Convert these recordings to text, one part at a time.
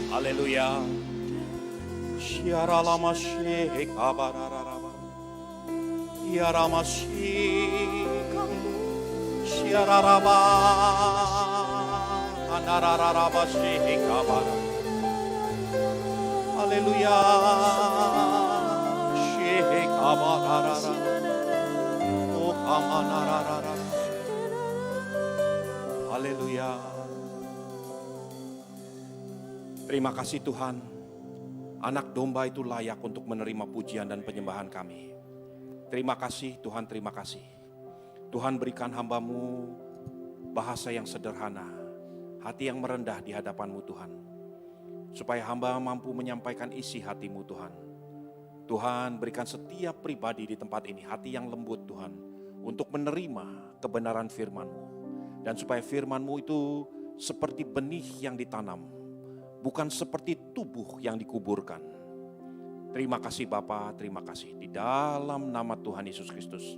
Haleluya. Shiaralamashe kabarararaba. Yaramashi. Shiararaba. Anarararabashi kabara. Haleluya. Shehe kabararara. O kamanararara. Haleluya. Terima kasih Tuhan, anak domba itu layak untuk menerima pujian dan penyembahan kami. Terima kasih Tuhan, terima kasih. Tuhan berikan hamba-Mu bahasa yang sederhana, hati yang merendah di hadapan-Mu Tuhan. Supaya hamba mampu menyampaikan isi hati-Mu Tuhan. Tuhan berikan setiap pribadi di tempat ini hati yang lembut Tuhan, untuk menerima kebenaran firman-Mu. Dan supaya firman-Mu itu seperti benih yang ditanam, bukan seperti tubuh yang dikuburkan. Terima kasih Bapa, terima kasih. Di dalam nama Tuhan Yesus Kristus.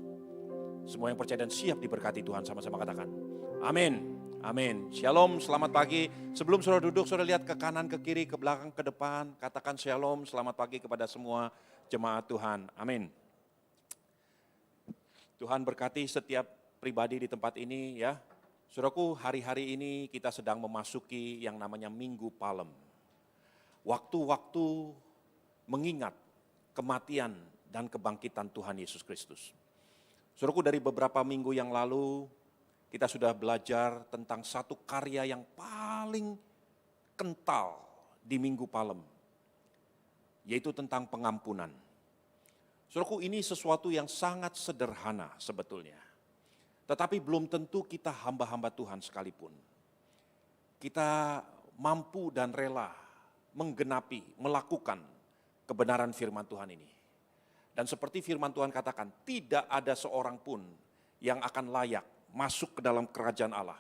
Semua yang percaya dan siap diberkati Tuhan, sama-sama katakan. Amin, amin. Shalom, selamat pagi. Sebelum saudara duduk, saudara lihat ke kanan, ke kiri, ke belakang, ke depan. Katakan shalom, selamat pagi kepada semua jemaat Tuhan. Amin. Tuhan berkati setiap pribadi di tempat ini ya. Saudaraku, hari-hari ini kita sedang memasuki yang namanya Minggu Palem. Waktu-waktu mengingat kematian dan kebangkitan Tuhan Yesus Kristus. Saudaraku, dari beberapa minggu yang lalu kita sudah belajar tentang satu karya yang paling kental di Minggu Palem, yaitu tentang pengampunan. Saudaraku, ini sesuatu yang sangat sederhana sebetulnya. Tetapi belum tentu kita hamba-hamba Tuhan sekalipun. Kita mampu dan rela menggenapi, melakukan kebenaran firman Tuhan ini. Dan seperti firman Tuhan katakan, tidak ada seorang pun yang akan layak masuk ke dalam kerajaan Allah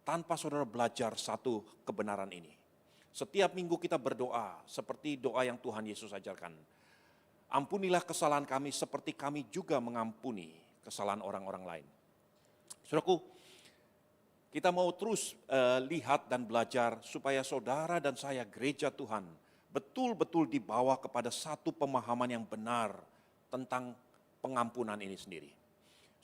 tanpa saudara belajar satu kebenaran ini. Setiap minggu kita berdoa seperti doa yang Tuhan Yesus ajarkan. Ampunilah kesalahan kami seperti kami juga mengampuni kesalahan orang-orang lain. Saudaraku, kita mau terus lihat dan belajar supaya saudara dan saya gereja Tuhan betul-betul dibawa kepada satu pemahaman yang benar tentang pengampunan ini sendiri.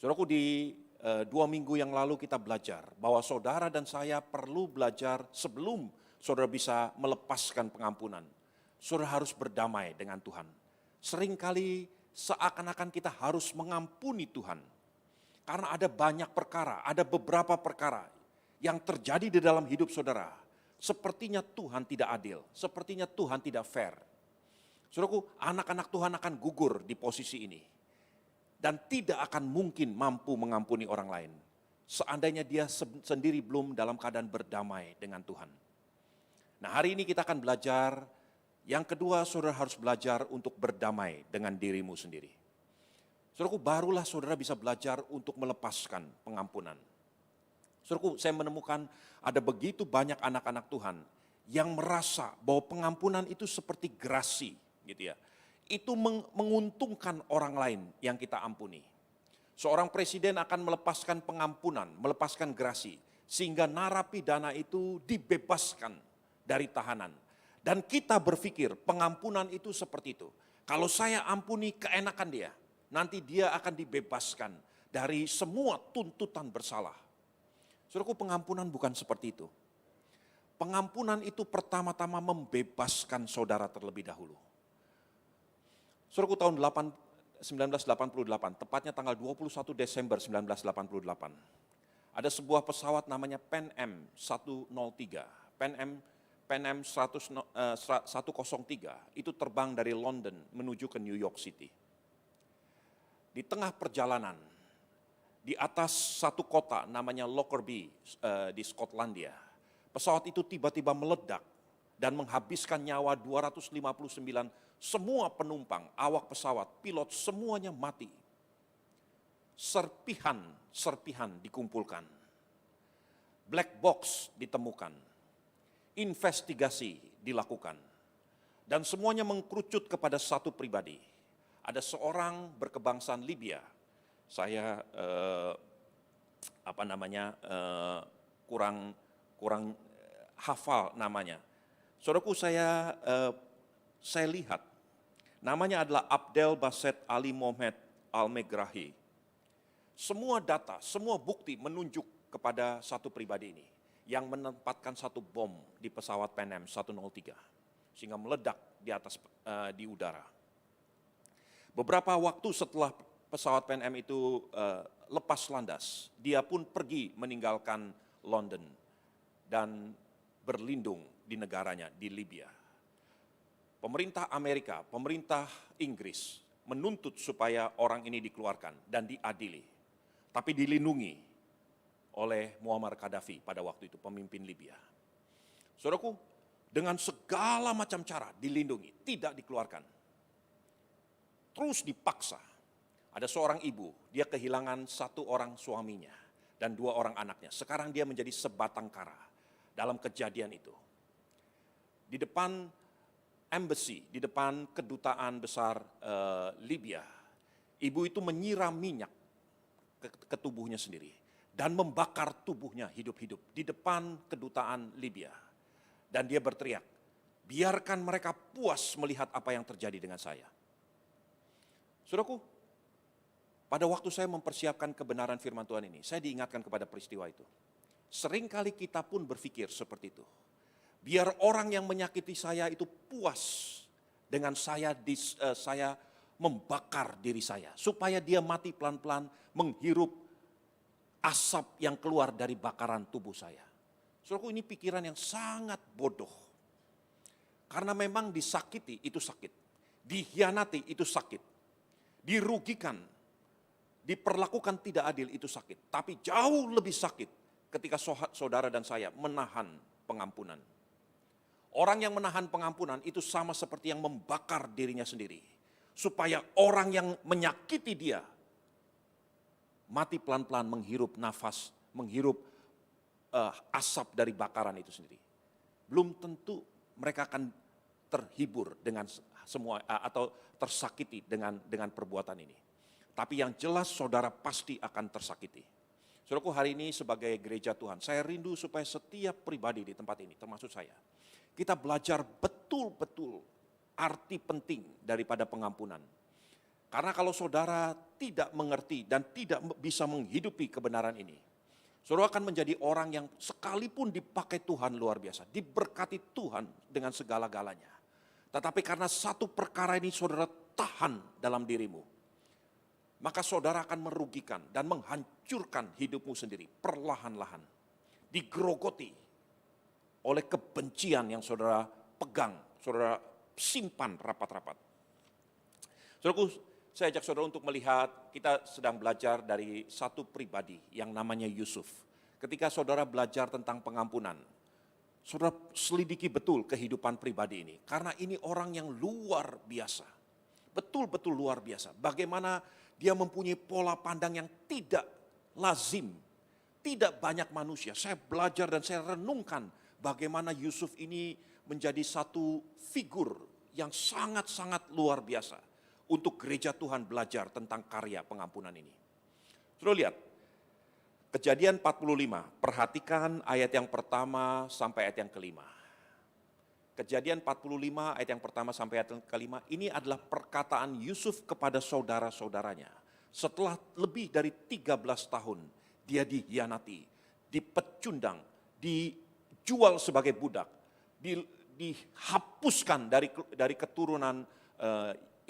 Saudaraku, di 2 minggu yang lalu kita belajar bahwa saudara dan saya perlu belajar sebelum saudara bisa melepaskan pengampunan. Saudara harus berdamai dengan Tuhan. Seringkali seakan-akan kita harus mengampuni Tuhan. Karena ada banyak perkara, ada beberapa perkara yang terjadi di dalam hidup saudara. Sepertinya Tuhan tidak adil, sepertinya Tuhan tidak fair. Saudaraku, anak-anak Tuhan akan gugur di posisi ini. Dan tidak akan mungkin mampu mengampuni orang lain. Seandainya dia sendiri belum dalam keadaan berdamai dengan Tuhan. Nah, hari ini kita akan belajar, yang kedua saudara harus belajar untuk berdamai dengan dirimu sendiri. Saudaraku, barulah saudara bisa belajar untuk melepaskan pengampunan. Saudaraku, saya menemukan ada begitu banyak anak-anak Tuhan yang merasa bahwa pengampunan itu seperti gerasi, gitu ya. Itu menguntungkan orang lain yang kita ampuni. Seorang presiden akan melepaskan pengampunan, melepaskan gerasi, sehingga narapidana itu dibebaskan dari tahanan. Dan kita berpikir pengampunan itu seperti itu. Kalau saya ampuni keenakan dia, nanti dia akan dibebaskan dari semua tuntutan bersalah. Saudaraku, pengampunan bukan seperti itu. Pengampunan itu pertama-tama membebaskan saudara terlebih dahulu. Saudaraku, tahun 1988, tepatnya tanggal 21 Desember 1988, ada sebuah pesawat namanya Pan Am 103, Pan Am 103, itu terbang dari London menuju ke New York City. Di tengah perjalanan, di atas satu kota namanya Lockerbie di Skotlandia, pesawat itu tiba-tiba meledak dan menghabiskan nyawa 259 semua penumpang, awak pesawat, pilot semuanya mati. Serpihan dikumpulkan. Black box ditemukan. Investigasi dilakukan. Dan semuanya mengkerucut kepada satu pribadi. Ada seorang berkebangsaan Libya. Saya kurang hafal namanya. Saudaraku, saya lihat namanya adalah Abdel Baset Ali Mohamed Al-Megrahi. Semua data, semua bukti menunjuk kepada satu pribadi ini yang menempatkan satu bom di pesawat Pan Am 103 sehingga meledak di udara. Beberapa waktu setelah pesawat Pan Am itu lepas landas, dia pun pergi meninggalkan London dan berlindung di negaranya, di Libya. Pemerintah Amerika, pemerintah Inggris menuntut supaya orang ini dikeluarkan dan diadili. Tapi dilindungi oleh Muammar Gaddafi pada waktu itu, pemimpin Libya. Saudaraku, dengan segala macam cara dilindungi, tidak dikeluarkan. Terus dipaksa. Ada seorang ibu, dia kehilangan satu orang suaminya dan 2 orang anaknya. Sekarang dia menjadi sebatang kara dalam kejadian itu. Di depan embassy, di depan kedutaan besar Libya, ibu itu menyiram minyak ke tubuhnya sendiri dan membakar tubuhnya hidup-hidup di depan kedutaan Libya. Dan dia berteriak, biarkan mereka puas melihat apa yang terjadi dengan saya. Saudaraku, pada waktu saya mempersiapkan kebenaran firman Tuhan ini, saya diingatkan kepada peristiwa itu. Seringkali kita pun berpikir seperti itu. Biar orang yang menyakiti saya itu puas dengan saya membakar diri saya. Supaya dia mati pelan-pelan menghirup asap yang keluar dari bakaran tubuh saya. Saudaraku, ini pikiran yang sangat bodoh. Karena memang disakiti itu sakit. Dikhianati itu sakit. Dirugikan, diperlakukan tidak adil itu sakit. Tapi jauh lebih sakit ketika saudara dan saya menahan pengampunan. Orang yang menahan pengampunan itu sama seperti yang membakar dirinya sendiri. Supaya orang yang menyakiti dia mati pelan-pelan menghirup nafas, menghirup asap dari bakaran itu sendiri. Belum tentu mereka akan terhibur dengan semua atau tersakiti dengan perbuatan ini. Tapi yang jelas saudara pasti akan tersakiti. Saudaraku, hari ini sebagai gereja Tuhan, saya rindu supaya setiap pribadi di tempat ini, termasuk saya, kita belajar betul-betul arti penting daripada pengampunan. Karena kalau saudara tidak mengerti dan tidak bisa menghidupi kebenaran ini, saudara akan menjadi orang yang sekalipun dipakai Tuhan luar biasa, diberkati Tuhan dengan segala-galanya. Tetapi karena satu perkara ini saudara tahan dalam dirimu, maka saudara akan merugikan dan menghancurkan hidupmu sendiri perlahan-lahan. Digerogoti oleh kebencian yang saudara pegang, saudara simpan rapat-rapat. Saudaraku, saya ajak saudara untuk melihat, kita sedang belajar dari satu pribadi yang namanya Yusuf. Ketika saudara belajar tentang pengampunan, saudara selidiki betul kehidupan pribadi ini. Karena ini orang yang luar biasa. Betul-betul luar biasa. Bagaimana dia mempunyai pola pandang yang tidak lazim. Tidak banyak manusia. Saya belajar dan saya renungkan bagaimana Yusuf ini menjadi satu figur yang sangat-sangat luar biasa. Untuk gereja Tuhan belajar tentang karya pengampunan ini. Saudara lihat. Kejadian 45, perhatikan ayat yang pertama sampai ayat yang kelima. Kejadian 45 ayat yang pertama sampai ayat yang kelima, ini adalah perkataan Yusuf kepada saudara-saudaranya. Setelah lebih dari 13 tahun, dia dikhianati, dipecundang, dijual sebagai budak, dihapuskan dari keturunan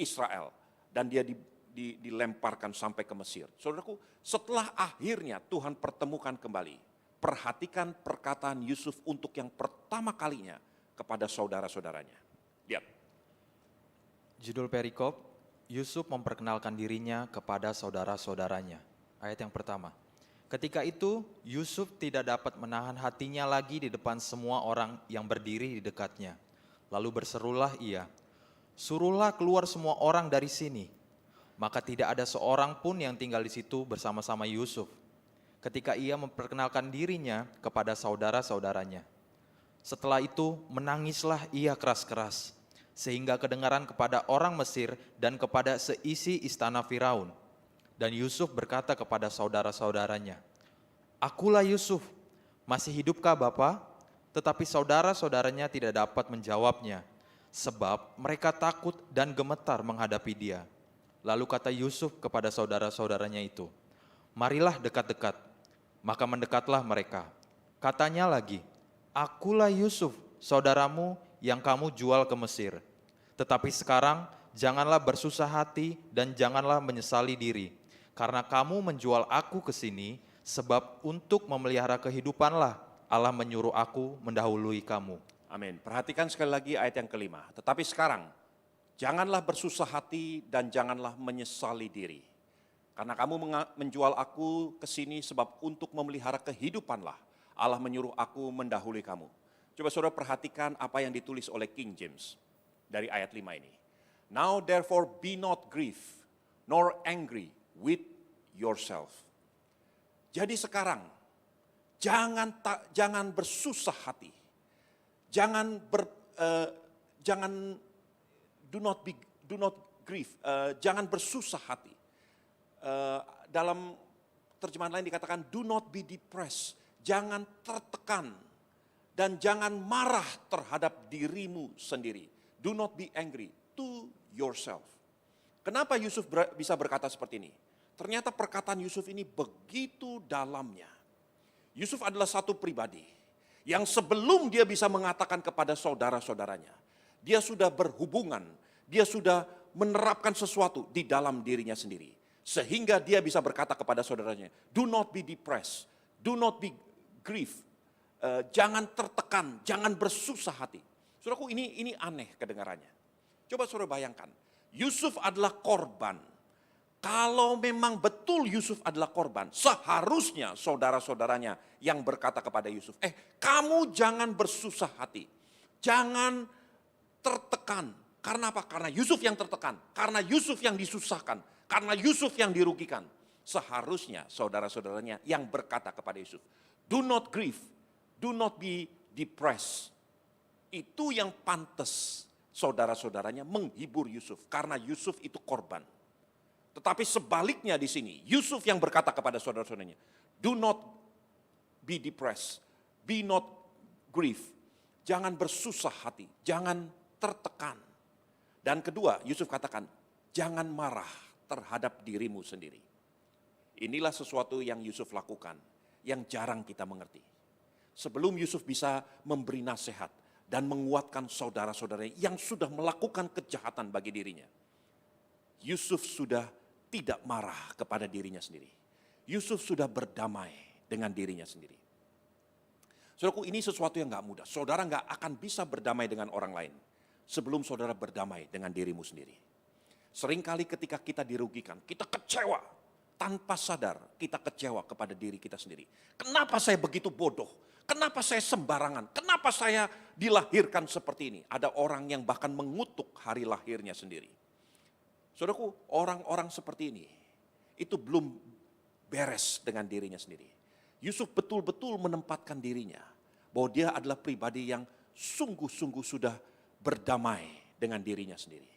Israel, dan dia dilemparkan sampai ke Mesir. Saudaraku, setelah akhirnya Tuhan pertemukan kembali, perhatikan perkataan Yusuf untuk yang pertama kalinya kepada saudara-saudaranya. Lihat. Judul perikop, Yusuf memperkenalkan dirinya kepada saudara-saudaranya. Ayat yang pertama. Ketika itu, Yusuf tidak dapat menahan hatinya lagi di depan semua orang yang berdiri di dekatnya. Lalu berserulah ia, "Suruhlah keluar semua orang dari sini." Maka tidak ada seorang pun yang tinggal di situ bersama-sama Yusuf ketika ia memperkenalkan dirinya kepada saudara-saudaranya. Setelah itu menangislah ia keras-keras, sehingga kedengaran kepada orang Mesir dan kepada seisi istana Firaun. Dan Yusuf berkata kepada saudara-saudaranya, "Akulah Yusuf, masih hidupkah Bapa?" Tetapi saudara-saudaranya tidak dapat menjawabnya, sebab mereka takut dan gemetar menghadapi dia. Lalu kata Yusuf kepada saudara-saudaranya itu, "Marilah dekat-dekat." Maka mendekatlah mereka. Katanya lagi, "Akulah Yusuf, saudaramu yang kamu jual ke Mesir. Tetapi sekarang janganlah bersusah hati dan janganlah menyesali diri, karena kamu menjual aku ke sini, sebab untuk memelihara kehidupanlah Allah menyuruh aku mendahului kamu." Amin. Perhatikan sekali lagi ayat yang kelima. Tetapi sekarang, janganlah bersusah hati dan janganlah menyesali diri. Karena kamu menjual aku ke sini sebab untuk memelihara kehidupanlah Allah menyuruh aku mendahului kamu. Coba saudara perhatikan apa yang ditulis oleh King James dari ayat 5 ini. Now therefore be not grieved, nor angry with yourself. Jadi sekarang, jangan bersusah hati. Do not grieve, jangan bersusah hati. Dalam terjemahan lain dikatakan do not be depressed, jangan tertekan dan jangan marah terhadap dirimu sendiri. Do not be angry to yourself. Kenapa Yusuf bisa berkata seperti ini? Ternyata perkataan Yusuf ini begitu dalamnya. Yusuf adalah satu pribadi yang sebelum dia bisa mengatakan kepada saudara-saudaranya, dia sudah berhubungan, dia sudah menerapkan sesuatu di dalam dirinya sendiri. Sehingga dia bisa berkata kepada saudaranya, do not be depressed, do not be grief, jangan tertekan, jangan bersusah hati. Saudaraku, ini aneh kedengarannya. Coba saudara bayangkan, Yusuf adalah korban. Kalau memang betul Yusuf adalah korban, seharusnya saudara-saudaranya yang berkata kepada Yusuf, kamu jangan bersusah hati, jangan tertekan. Karena apa? Karena Yusuf yang tertekan, karena Yusuf yang disusahkan, karena Yusuf yang dirugikan. Seharusnya saudara-saudaranya yang berkata kepada Yusuf, do not grieve, do not be depressed. Itu yang pantas saudara-saudaranya menghibur Yusuf, karena Yusuf itu korban. Tetapi sebaliknya di sini, Yusuf yang berkata kepada saudara-saudaranya, do not be depressed, be not grieve, jangan bersusah hati, jangan tertekan. Dan kedua, Yusuf katakan, jangan marah terhadap dirimu sendiri. Inilah sesuatu yang Yusuf lakukan, yang jarang kita mengerti. Sebelum Yusuf bisa memberi nasihat dan menguatkan saudara-saudaranya yang sudah melakukan kejahatan bagi dirinya, Yusuf sudah tidak marah kepada dirinya sendiri. Yusuf sudah berdamai dengan dirinya sendiri. Saudaraku, ini sesuatu yang gak mudah. Saudara gak akan bisa berdamai dengan orang lain sebelum saudara berdamai dengan dirimu sendiri. Seringkali ketika kita dirugikan, kita kecewa. Tanpa sadar kita kecewa kepada diri kita sendiri. Kenapa saya begitu bodoh? Kenapa saya sembarangan? Kenapa saya dilahirkan seperti ini? Ada orang yang bahkan mengutuk hari lahirnya sendiri. Saudaraku, orang-orang seperti ini itu belum beres dengan dirinya sendiri. Yusuf betul-betul menempatkan dirinya bahwa dia adalah pribadi yang sungguh-sungguh sudah berdamai dengan dirinya sendiri.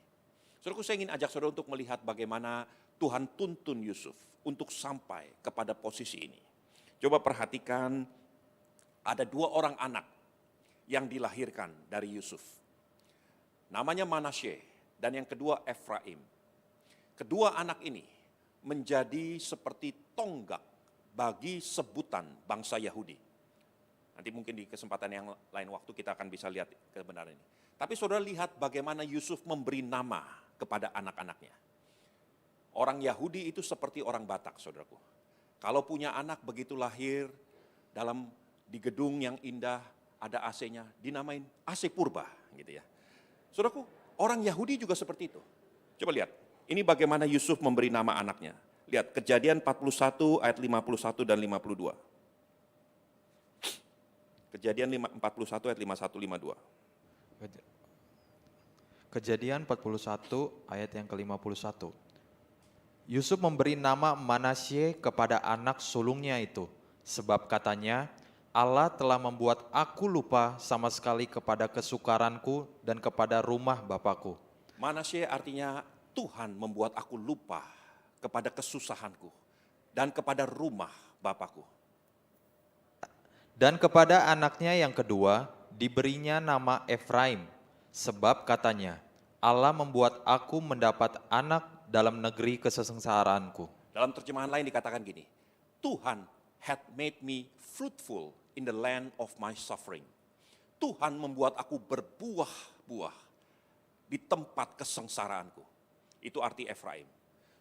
Saudaraku, saya ingin ajak saudara untuk melihat bagaimana Tuhan tuntun Yusuf untuk sampai kepada posisi ini. Coba perhatikan, ada 2 orang anak yang dilahirkan dari Yusuf. Namanya Manasye dan yang kedua Efraim. Kedua anak ini menjadi seperti tonggak bagi sebutan bangsa Yahudi. Nanti mungkin di kesempatan yang lain waktu kita akan bisa lihat kebenaran ini. Tapi saudara lihat bagaimana Yusuf memberi nama kepada anak-anaknya. Orang Yahudi itu seperti orang Batak, saudaraku. Kalau punya anak begitu lahir di gedung yang indah, ada AC-nya, dinamain AC Purba, gitu ya. Saudaraku, orang Yahudi juga seperti itu. Coba lihat, ini bagaimana Yusuf memberi nama anaknya. Lihat, Kejadian 41 ayat 51 dan 52. Kejadian 41 ayat 51-52. Kejadian 41 ayat yang ke-51. Yusuf memberi nama Manasye kepada anak sulungnya itu, sebab katanya, Allah telah membuat aku lupa sama sekali kepada kesukaranku dan kepada rumah Bapakku. Manasye artinya Tuhan membuat aku lupa kepada kesusahanku dan kepada rumah Bapakku. Dan kepada anaknya yang kedua diberinya nama Efraim, sebab katanya, Allah membuat aku mendapat anak dalam negeri kesengsaraanku. Dalam terjemahan lain dikatakan gini, Tuhan had made me fruitful in the land of my suffering. Tuhan membuat aku berbuah-buah di tempat kesengsaraanku. Itu arti Efraim.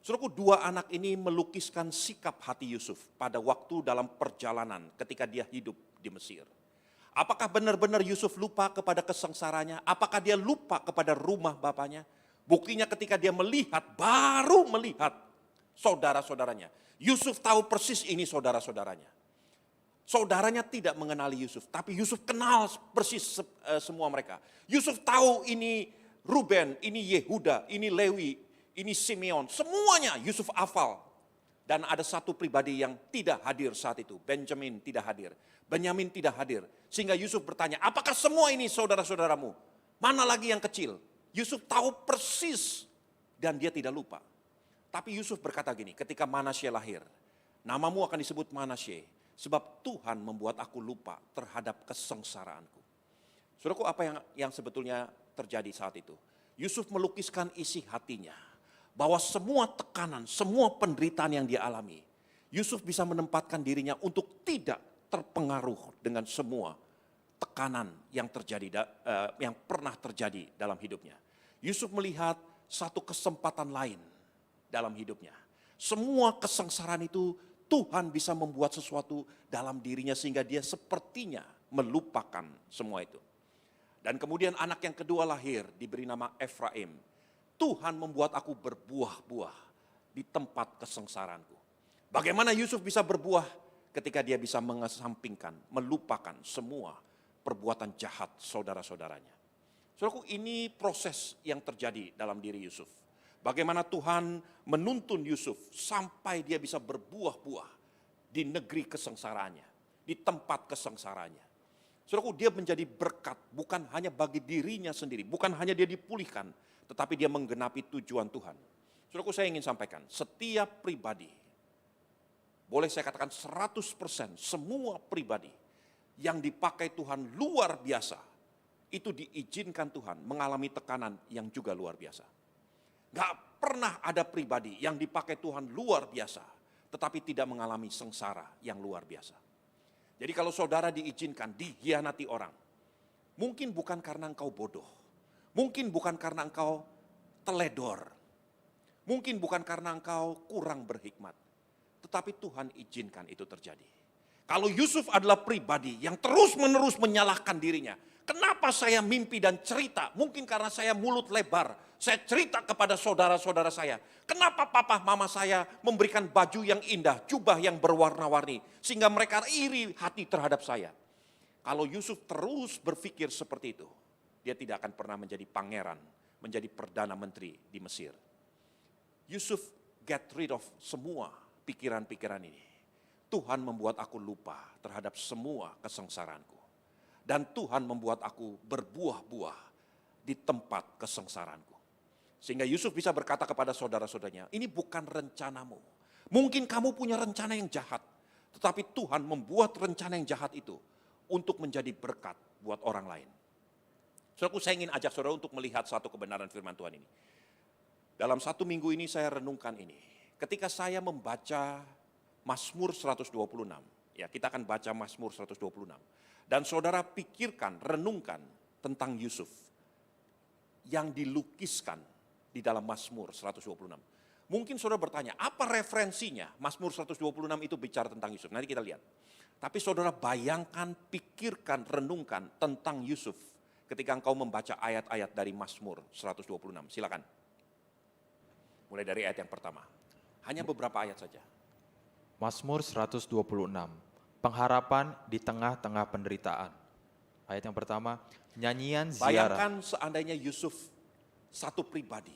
Saudaraku, dua anak ini melukiskan sikap hati Yusuf pada waktu dalam perjalanan ketika dia hidup di Mesir. Apakah benar-benar Yusuf lupa kepada kesengsaranya? Apakah dia lupa kepada rumah bapaknya? Buktinya ketika dia baru melihat saudara-saudaranya. Yusuf tahu persis ini saudara-saudaranya. Saudaranya tidak mengenali Yusuf, tapi Yusuf kenal persis semua mereka. Yusuf tahu ini Ruben, ini Yehuda, ini Lewi, ini Simeon, semuanya Yusuf hafal. Dan ada satu pribadi yang tidak hadir saat itu, Benjamin tidak hadir, Benyamin tidak hadir. Sehingga Yusuf bertanya, apakah semua ini saudara-saudaramu? Mana lagi yang kecil? Yusuf tahu persis dan dia tidak lupa. Tapi Yusuf berkata gini, ketika Manasye lahir, namamu akan disebut Manasye, sebab Tuhan membuat aku lupa terhadap kesengsaraanku. Saudaraku, apa yang sebetulnya terjadi saat itu? Yusuf melukiskan isi hatinya, bahwa semua tekanan, semua penderitaan yang dia alami, Yusuf bisa menempatkan dirinya untuk tidak terpengaruh dengan semua tekanan yang terjadi, yang pernah terjadi dalam hidupnya. Yusuf melihat satu kesempatan lain dalam hidupnya. Semua kesengsaraan itu Tuhan bisa membuat sesuatu dalam dirinya sehingga dia sepertinya melupakan semua itu. Dan kemudian anak yang kedua lahir, diberi nama Efraim. Tuhan membuat aku berbuah-buah di tempat kesengsaraanku. Bagaimana Yusuf bisa berbuah ketika dia bisa mengesampingkan, melupakan semua perbuatan jahat saudara-saudaranya. Saudaraku, ini proses yang terjadi dalam diri Yusuf. Bagaimana Tuhan menuntun Yusuf sampai dia bisa berbuah-buah di negeri kesengsaraannya, di tempat kesengsaraannya. Saudaraku, dia menjadi berkat bukan hanya bagi dirinya sendiri, bukan hanya dia dipulihkan, tetapi dia menggenapi tujuan Tuhan. Saudaraku, saya ingin sampaikan, setiap pribadi, boleh saya katakan 100%, semua pribadi yang dipakai Tuhan luar biasa, itu diizinkan Tuhan mengalami tekanan yang juga luar biasa. Gak pernah ada pribadi yang dipakai Tuhan luar biasa, tetapi tidak mengalami sengsara yang luar biasa. Jadi kalau saudara diizinkan dihianati orang, mungkin bukan karena engkau bodoh, mungkin bukan karena engkau teledor, mungkin bukan karena engkau kurang berhikmat, tetapi Tuhan izinkan itu terjadi. Kalau Yusuf adalah pribadi yang terus-menerus menyalahkan dirinya, kenapa saya mimpi dan cerita? Mungkin karena saya mulut lebar, saya cerita kepada saudara-saudara saya. Kenapa papa mama saya memberikan baju yang indah, jubah yang berwarna-warni, sehingga mereka iri hati terhadap saya. Kalau Yusuf terus berpikir seperti itu, dia tidak akan pernah menjadi pangeran, menjadi perdana menteri di Mesir. Yusuf get rid of semua pikiran-pikiran ini. Tuhan membuat aku lupa terhadap semua kesengsaraanku. Dan Tuhan membuat aku berbuah-buah di tempat kesengsaraanku. Sehingga Yusuf bisa berkata kepada saudara-saudaranya, ini bukan rencanamu. Mungkin kamu punya rencana yang jahat, tetapi Tuhan membuat rencana yang jahat itu untuk menjadi berkat buat orang lain. Saudaraku, saya ingin ajak saudara untuk melihat satu kebenaran firman Tuhan ini. Dalam satu minggu ini saya renungkan ini. Ketika saya membaca Mazmur 126, ya kita akan baca Mazmur 126. Dan saudara pikirkan, renungkan tentang Yusuf yang dilukiskan di dalam Mazmur 126. Mungkin saudara bertanya, apa referensinya Mazmur 126 itu bicara tentang Yusuf? Nanti kita lihat. Tapi saudara bayangkan, pikirkan, renungkan tentang Yusuf ketika engkau membaca ayat-ayat dari Mazmur 126. Silakan. Mulai dari ayat yang pertama. Hanya beberapa ayat saja. Mazmur 126, pengharapan di tengah-tengah penderitaan. Ayat yang pertama, nyanyian ziarah. Bayangkan seandainya Yusuf satu pribadi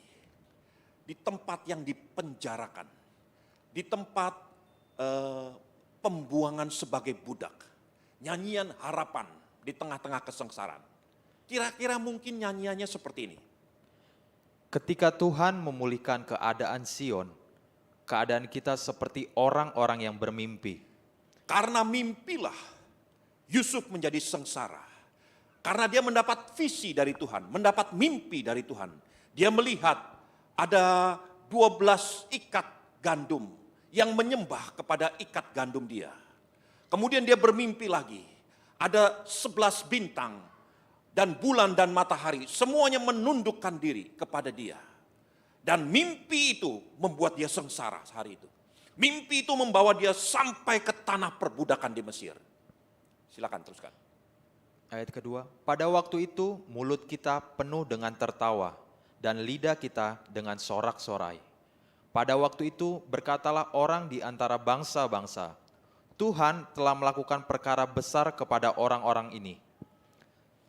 di tempat yang dipenjarakan, di tempat pembuangan sebagai budak, nyanyian harapan di tengah-tengah kesengsaraan. Kira-kira mungkin nyanyiannya seperti ini. Ketika Tuhan memulihkan keadaan Sion, keadaan kita seperti orang-orang yang bermimpi. Karena mimpilah Yusuf menjadi sengsara. Karena dia mendapat visi dari Tuhan, mendapat mimpi dari Tuhan. Dia melihat ada 12 ikat gandum yang menyembah kepada ikat gandum dia. Kemudian dia bermimpi lagi, ada 11 bintang dan bulan dan matahari, semuanya menundukkan diri kepada dia. Dan mimpi itu membuat dia sengsara hari itu. Mimpi itu membawa dia sampai ke tanah perbudakan di Mesir. Silakan teruskan. Ayat kedua, pada waktu itu mulut kita penuh dengan tertawa dan lidah kita dengan sorak-sorai. Pada waktu itu berkatalah orang di antara bangsa-bangsa, Tuhan telah melakukan perkara besar kepada orang-orang ini.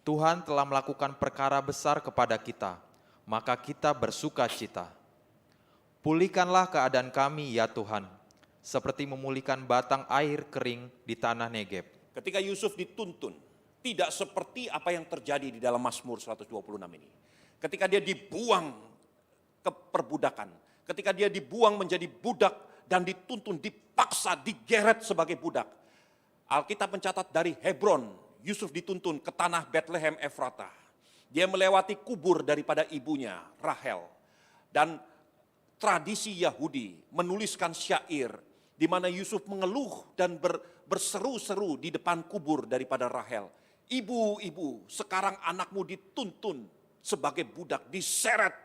Tuhan telah melakukan perkara besar kepada kita, maka kita bersuka cita. Pulihkanlah keadaan kami ya Tuhan, seperti memulihkan batang air kering di tanah Negeb. Ketika Yusuf dituntun, tidak seperti apa yang terjadi di dalam Mazmur 126 ini. Ketika dia dibuang ke perbudakan, ketika dia dibuang menjadi budak dan dituntun, dipaksa, digeret sebagai budak. Alkitab mencatat dari Hebron, Yusuf dituntun ke tanah Bethlehem Efrata. Dia melewati kubur daripada ibunya, Rahel. Dan tradisi Yahudi menuliskan syair di mana Yusuf mengeluh dan berseru-seru di depan kubur daripada Rahel. Ibu, sekarang anakmu dituntun sebagai budak, diseret.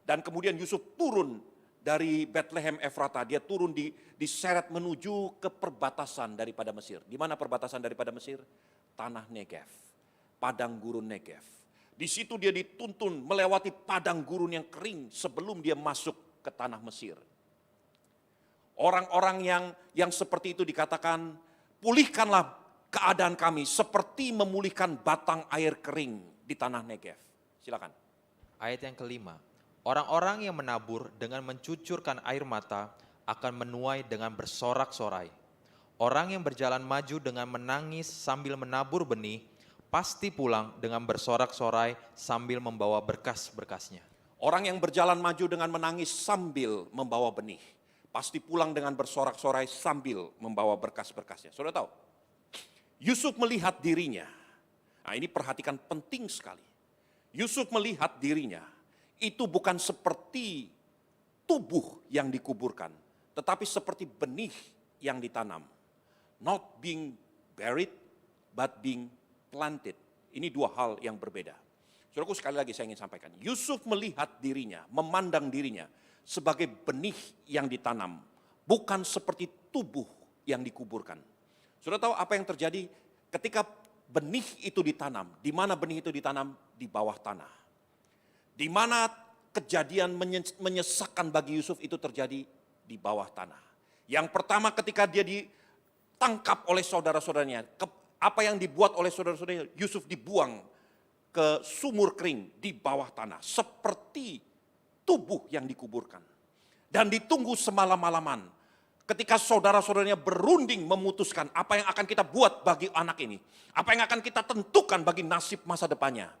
Dan kemudian Yusuf turun dari Bethlehem Efrata, dia turun diseret menuju ke perbatasan daripada Mesir. Di mana perbatasan daripada Mesir? Tanah Negev, padang gurun Negev. Di situ dia dituntun melewati padang gurun yang kering sebelum dia masuk ke tanah Mesir. Orang-orang yang seperti itu dikatakan, pulihkanlah keadaan kami seperti memulihkan batang air kering di tanah Negev. Silakan. Ayat yang kelima, orang-orang yang menabur dengan mencucurkan air mata akan menuai dengan bersorak-sorai. Orang yang berjalan maju dengan menangis sambil menabur benih, pasti pulang dengan bersorak-sorai sambil membawa berkas-berkasnya. Orang yang berjalan maju dengan menangis sambil membawa benih, pasti pulang dengan bersorak-sorai sambil membawa berkas-berkasnya. Saudara tahu, Yusuf melihat dirinya. Nah, ini perhatikan penting sekali. Yusuf melihat dirinya itu bukan seperti tubuh yang dikuburkan, tetapi seperti benih yang ditanam. Not being buried, but being planted. Ini dua hal yang berbeda. Saudaraku, sekali lagi saya ingin sampaikan. Yusuf melihat dirinya, memandang dirinya sebagai benih yang ditanam, bukan seperti tubuh yang dikuburkan. Saudara tahu apa yang terjadi ketika benih itu ditanam? Di mana benih itu ditanam? Di bawah tanah. Di mana kejadian menyesakkan bagi Yusuf itu terjadi? Di bawah tanah. Yang pertama ketika dia ditangkap oleh saudara-saudaranya, apa yang dibuat oleh saudara-saudaranya? Yusuf dibuang ke sumur kering di bawah tanah. Seperti tubuh yang dikuburkan. Dan ditunggu semalam-malaman. Ketika saudara-saudaranya berunding memutuskan apa yang akan kita buat bagi anak ini. Apa yang akan kita tentukan bagi nasib masa depannya.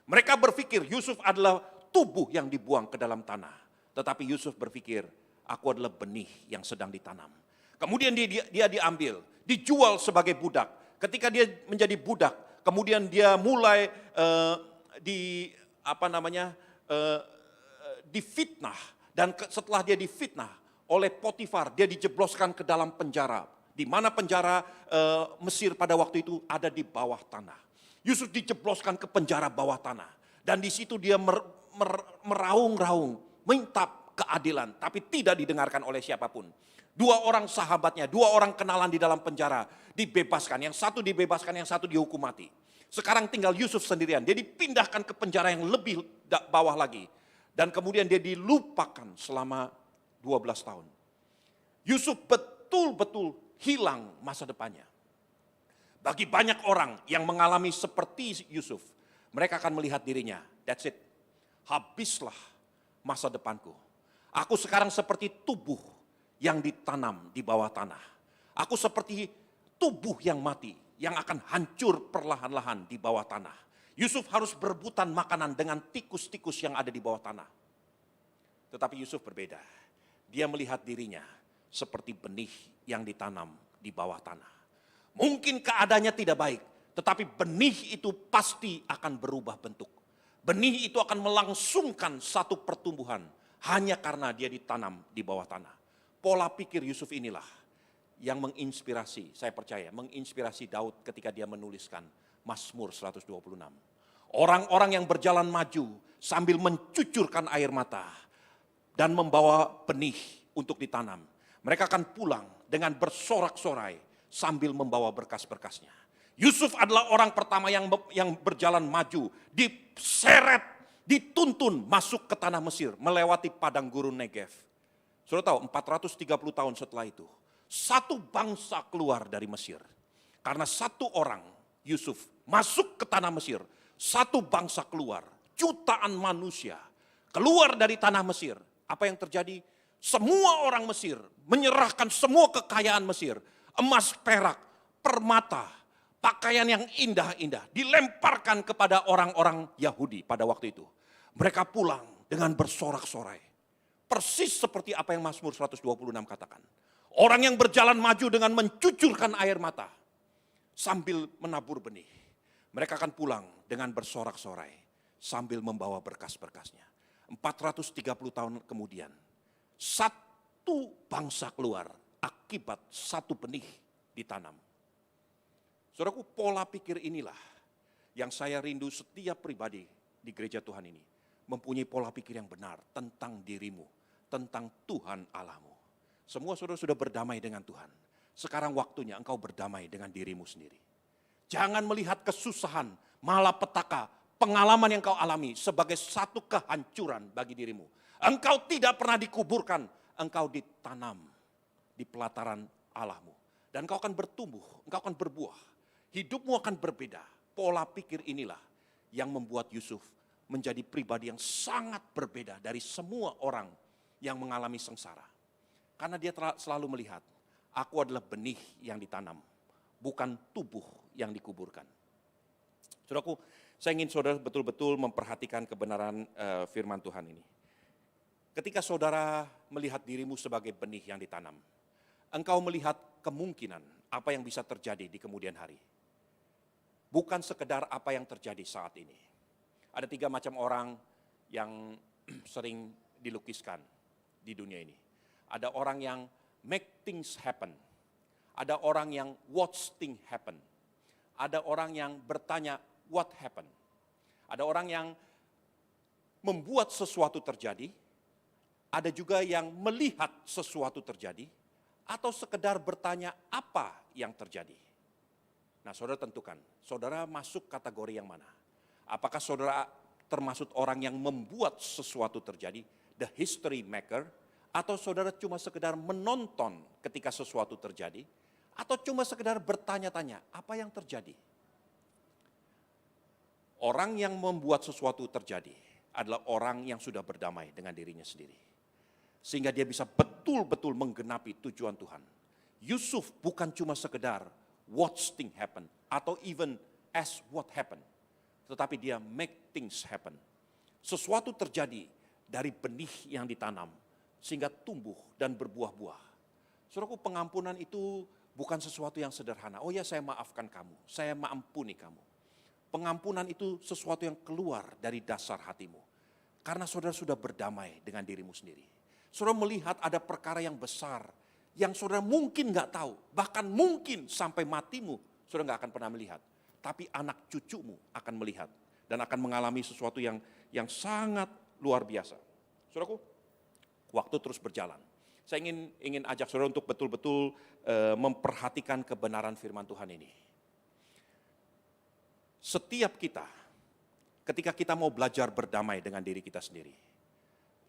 Mereka berpikir Yusuf adalah tubuh yang dibuang ke dalam tanah. Tetapi Yusuf berpikir, aku adalah benih yang sedang ditanam. Kemudian dia diambil, dijual sebagai budak. Ketika dia menjadi budak, kemudian dia mulai difitnah. Dan setelah dia difitnah oleh Potifar, dia dijebloskan ke dalam penjara. Di mana penjara Mesir pada waktu itu ada di bawah tanah. Yusuf dijebloskan ke penjara bawah tanah. Dan di situ dia meraung-raung, minta keadilan. Tapi tidak didengarkan oleh siapapun. Dua orang sahabatnya, dua orang kenalan di dalam penjara dibebaskan. Yang satu dibebaskan, yang satu dihukum mati. Sekarang tinggal Yusuf sendirian. Dia dipindahkan ke penjara yang lebih bawah lagi. Dan kemudian dia dilupakan selama 12 tahun. Yusuf betul-betul hilang masa depannya. Bagi banyak orang yang mengalami seperti Yusuf, mereka akan melihat dirinya, that's it. Habislah masa depanku. Aku sekarang seperti tubuh yang ditanam di bawah tanah. Aku seperti tubuh yang mati, yang akan hancur perlahan-lahan di bawah tanah. Yusuf harus berebutan makanan dengan tikus-tikus yang ada di bawah tanah. Tetapi Yusuf berbeda. Dia melihat dirinya seperti benih yang ditanam di bawah tanah. Mungkin keadaannya tidak baik, tetapi benih itu pasti akan berubah bentuk. Benih itu akan melangsungkan satu pertumbuhan hanya karena dia ditanam di bawah tanah. Pola pikir Yusuf inilah yang menginspirasi, saya percaya, menginspirasi Daud ketika dia menuliskan Mazmur 126. Orang-orang yang berjalan maju sambil mencucurkan air mata dan membawa benih untuk ditanam. Mereka akan pulang dengan bersorak-sorai sambil membawa berkas-berkasnya. Yusuf adalah orang pertama yang berjalan maju, diseret, dituntun masuk ke tanah Mesir, melewati padang gurun Negev. Saudara tahu 430 tahun setelah itu, satu bangsa keluar dari Mesir. Karena satu orang, Yusuf, masuk ke tanah Mesir, satu bangsa keluar, jutaan manusia keluar dari tanah Mesir. Apa yang terjadi? Semua orang Mesir menyerahkan semua kekayaan Mesir, emas, perak, permata, pakaian yang indah-indah dilemparkan kepada orang-orang Yahudi pada waktu itu. Mereka pulang dengan bersorak-sorai. Persis seperti apa yang Mazmur 126 katakan. Orang yang berjalan maju dengan mencucurkan air mata sambil menabur benih. Mereka akan pulang dengan bersorak-sorai sambil membawa berkas-berkasnya. 430 tahun kemudian, satu bangsa keluar akibat satu benih ditanam. Saudaraku, pola pikir inilah yang saya rindu setiap pribadi di gereja Tuhan ini. Mempunyai pola pikir yang benar tentang dirimu, tentang Tuhan Allahmu. Semua saudara sudah berdamai dengan Tuhan. Sekarang waktunya engkau berdamai dengan dirimu sendiri. Jangan melihat kesusahan, malapetaka, pengalaman yang kau alami sebagai satu kehancuran bagi dirimu. Engkau tidak pernah dikuburkan, engkau ditanam di pelataran Allahmu. Dan engkau akan bertumbuh, engkau akan berbuah. Hidupmu akan berbeda. Pola pikir inilah yang membuat Yusuf menjadi pribadi yang sangat berbeda dari semua orang yang mengalami sengsara. Karena dia selalu melihat, aku adalah benih yang ditanam, bukan tubuh yang dikuburkan. Saudaraku, saya ingin saudara betul-betul memperhatikan kebenaran firman Tuhan ini. Ketika saudara melihat dirimu sebagai benih yang ditanam, engkau melihat kemungkinan apa yang bisa terjadi di kemudian hari. Bukan sekedar apa yang terjadi saat ini. Ada 3 macam orang yang sering dilukiskan di dunia ini. Ada orang yang make things happen. Ada orang yang watch things happen. Ada orang yang bertanya what happened. Ada orang yang membuat sesuatu terjadi. Ada juga yang melihat sesuatu terjadi. Atau sekedar bertanya apa yang terjadi. Nah, saudara tentukan, saudara masuk kategori yang mana? Apakah saudara termasuk orang yang membuat sesuatu terjadi, the history maker, atau saudara cuma sekedar menonton ketika sesuatu terjadi, atau cuma sekedar bertanya-tanya, apa yang terjadi? Orang yang membuat sesuatu terjadi adalah orang yang sudah berdamai dengan dirinya sendiri. Sehingga dia bisa betul-betul menggenapi tujuan Tuhan. Yusuf bukan cuma sekedar watch things happen, atau even as what happened. Tetapi dia make things happen. Sesuatu terjadi dari benih yang ditanam, sehingga tumbuh dan berbuah-buah. Saudaraku, pengampunan itu bukan sesuatu yang sederhana. Oh ya, saya maafkan kamu, saya mengampuni kamu. Pengampunan itu sesuatu yang keluar dari dasar hatimu. Karena saudara sudah berdamai dengan dirimu sendiri. Saudara melihat ada perkara yang besar, yang saudara mungkin nggak tahu, bahkan mungkin sampai matimu, saudara nggak akan pernah melihat. Tapi anak cucumu akan melihat dan akan mengalami sesuatu yang sangat luar biasa. Saudaraku, waktu terus berjalan. Saya ingin ajak saudara untuk betul-betul memperhatikan kebenaran firman Tuhan ini. Setiap kita, ketika kita mau belajar berdamai dengan diri kita sendiri,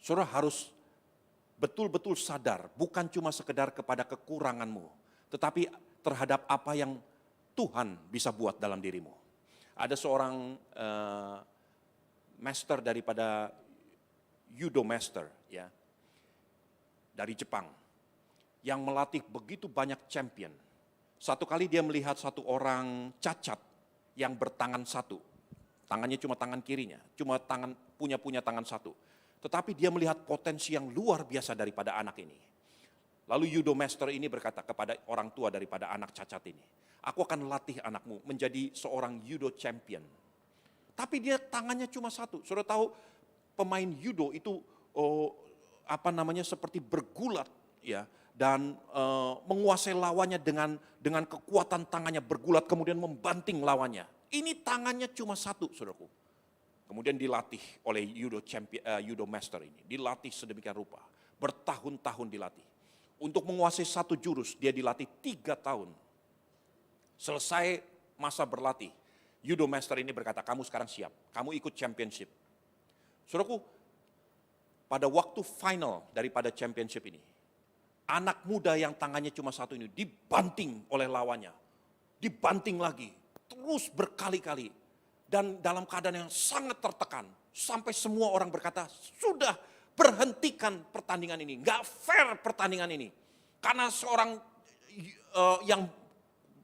saudara harus betul-betul sadar, bukan cuma sekedar kepada kekuranganmu, tetapi terhadap apa yang Tuhan bisa buat dalam dirimu. Ada seorang master daripada judo master, ya, dari Jepang, yang melatih begitu banyak champion. Satu kali dia melihat satu orang cacat yang bertangan satu, tangannya cuma tangan kirinya, cuma punya tangan satu. Tetapi dia melihat potensi yang luar biasa daripada anak ini. Lalu Judo Master ini berkata kepada orang tua daripada anak cacat ini, aku akan latih anakmu menjadi seorang judo champion. Tapi dia tangannya cuma satu. Saudara tahu pemain judo itu seperti bergulat ya, dan menguasai lawannya dengan kekuatan tangannya bergulat kemudian membanting lawannya. Ini tangannya cuma satu, saudaraku. Kemudian dilatih oleh judo master ini, dilatih sedemikian rupa, bertahun-tahun dilatih. Untuk menguasai satu jurus, dia dilatih 3 tahun. Selesai masa berlatih, judo master ini berkata, kamu sekarang siap, kamu ikut championship. Saudaraku, pada waktu final daripada championship ini, anak muda yang tangannya cuma satu ini dibanting oleh lawannya, dibanting lagi, terus berkali-kali, dan dalam keadaan yang sangat tertekan, sampai semua orang berkata, sudah, berhentikan pertandingan ini, nggak fair pertandingan ini. Karena seorang yang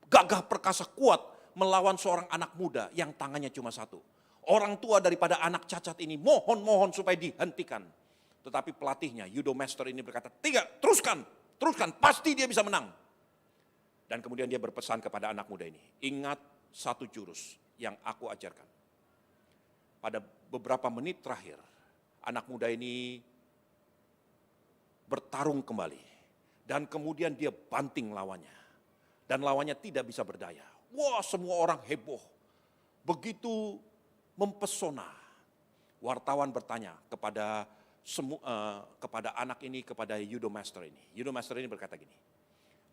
gagah perkasa kuat melawan seorang anak muda yang tangannya cuma satu. Orang tua daripada anak cacat ini mohon supaya dihentikan. Tetapi pelatihnya, judo master ini berkata, teruskan, pasti dia bisa menang. Dan kemudian dia berpesan kepada anak muda ini, ingat satu jurus yang aku ajarkan. Pada beberapa menit terakhir, anak muda ini bertarung kembali. Dan kemudian dia banting lawannya. Dan lawannya tidak bisa berdaya. Wah, semua orang heboh. Begitu mempesona. Wartawan bertanya kepada anak ini, kepada judo master ini. Judo master ini berkata gini,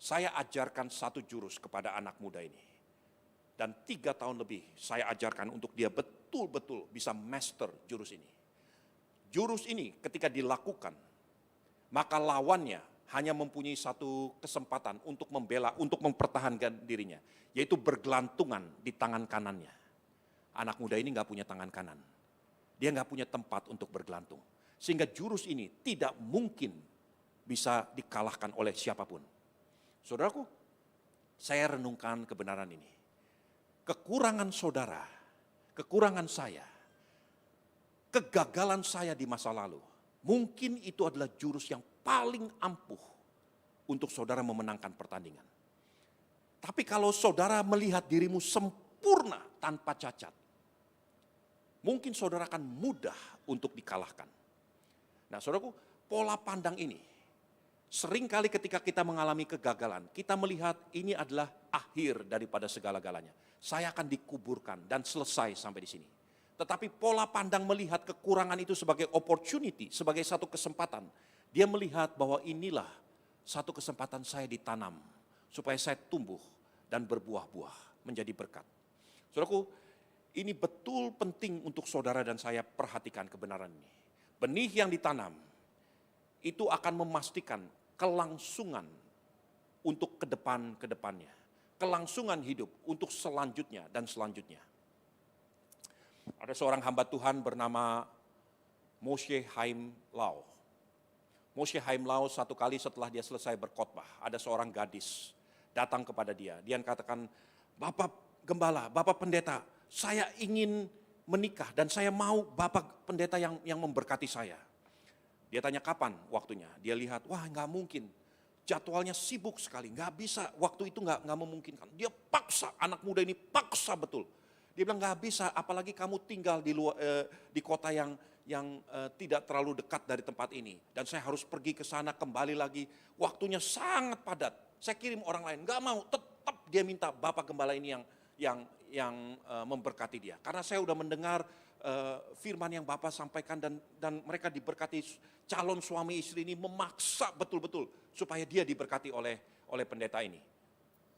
saya ajarkan satu jurus kepada anak muda ini. Dan 3 tahun lebih saya ajarkan untuk dia betul-betul bisa master jurus ini. Jurus ini ketika dilakukan, maka lawannya hanya mempunyai satu kesempatan untuk membela, untuk mempertahankan dirinya. Yaitu bergelantungan di tangan kanannya. Anak muda ini gak punya tangan kanan. Dia gak punya tempat untuk bergelantung. Sehingga jurus ini tidak mungkin bisa dikalahkan oleh siapapun. Saudaraku, saya renungkan kebenaran ini. Kekurangan saudara, kekurangan saya, kegagalan saya di masa lalu, mungkin itu adalah jurus yang paling ampuh untuk saudara memenangkan pertandingan. Tapi kalau saudara melihat dirimu sempurna tanpa cacat, mungkin saudara akan mudah untuk dikalahkan. Nah, saudaraku, pola pandang ini, seringkali ketika kita mengalami kegagalan, kita melihat ini adalah akhir daripada segala-galanya. Saya akan dikuburkan dan selesai sampai di sini. Tetapi pola pandang melihat kekurangan itu sebagai opportunity, sebagai satu kesempatan. Dia melihat bahwa inilah satu kesempatan saya ditanam, supaya saya tumbuh dan berbuah-buah menjadi berkat. Saudaraku, ini betul penting untuk saudara dan saya perhatikan kebenaran ini. Benih yang ditanam, itu akan memastikan kelangsungan untuk kedepannya. Kelangsungan hidup untuk selanjutnya dan selanjutnya. Ada seorang hamba Tuhan bernama Moshe Haim Lau. Moshe Haim Lau satu kali setelah dia selesai berkhotbah, ada seorang gadis datang kepada dia. Dia katakan, Bapak Gembala, Bapak Pendeta, saya ingin menikah dan saya mau Bapak Pendeta yang memberkati saya. Dia tanya kapan waktunya, dia lihat, wah nggak mungkin, jadwalnya sibuk sekali, nggak bisa, waktu itu nggak memungkinkan. Dia paksa, anak muda ini paksa betul. Dia bilang nggak bisa, apalagi kamu tinggal di kota yang tidak terlalu dekat dari tempat ini. Dan saya harus pergi ke sana kembali lagi, waktunya sangat padat. Saya kirim orang lain, nggak mau, tetap dia minta Bapak Gembala ini yang memberkati dia. Karena saya udah mendengar firman yang Bapak sampaikan dan mereka diberkati, calon suami istri ini memaksa betul-betul supaya dia diberkati oleh pendeta ini,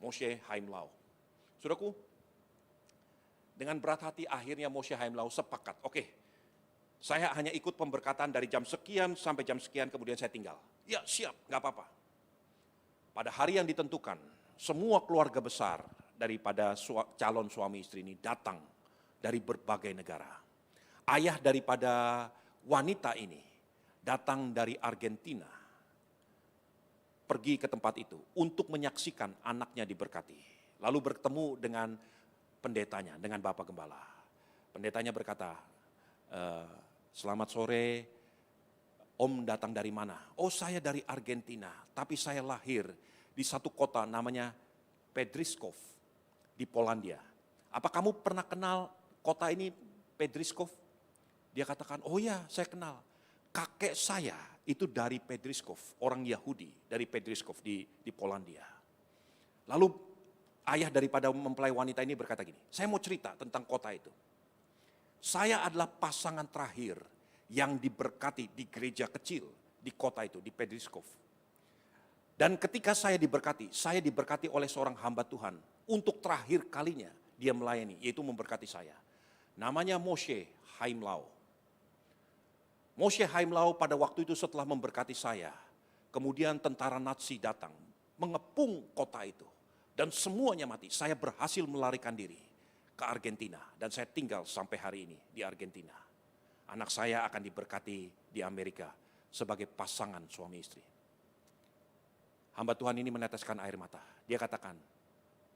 Moshe Haim Lau. Saudaraku, dengan berat hati akhirnya Moshe Haim Lau sepakat, oke, saya hanya ikut pemberkatan dari jam sekian sampai jam sekian kemudian saya tinggal. Ya siap, gak apa-apa. Pada hari yang ditentukan, semua keluarga besar daripada calon suami istri ini datang dari berbagai negara. Ayah daripada wanita ini datang dari Argentina, pergi ke tempat itu untuk menyaksikan anaknya diberkati. Lalu bertemu dengan pendetanya, dengan Bapak Gembala. Pendetanya berkata, selamat sore Om datang dari mana? Oh, saya dari Argentina, tapi saya lahir di satu kota namanya Pedriskov di Polandia. Apa kamu pernah kenal kota ini, Pedriskov? Dia katakan, oh ya, saya kenal. Kakek saya itu dari Pedriskov, orang Yahudi dari Pedriskov di Polandia. Lalu ayah daripada mempelai wanita ini berkata gini, saya mau cerita tentang kota itu. Saya adalah pasangan terakhir yang diberkati di gereja kecil di kota itu, di Pedriskov. Dan ketika saya diberkati oleh seorang hamba Tuhan untuk terakhir kalinya dia melayani, yaitu memberkati saya. Namanya Moshe Haimlau. Moshe Haimlau pada waktu itu setelah memberkati saya, kemudian tentara Nazi datang, mengepung kota itu. Dan semuanya mati, saya berhasil melarikan diri ke Argentina. Dan saya tinggal sampai hari ini di Argentina. Anak saya akan diberkati di Amerika sebagai pasangan suami istri. Hamba Tuhan ini meneteskan air mata. Dia katakan,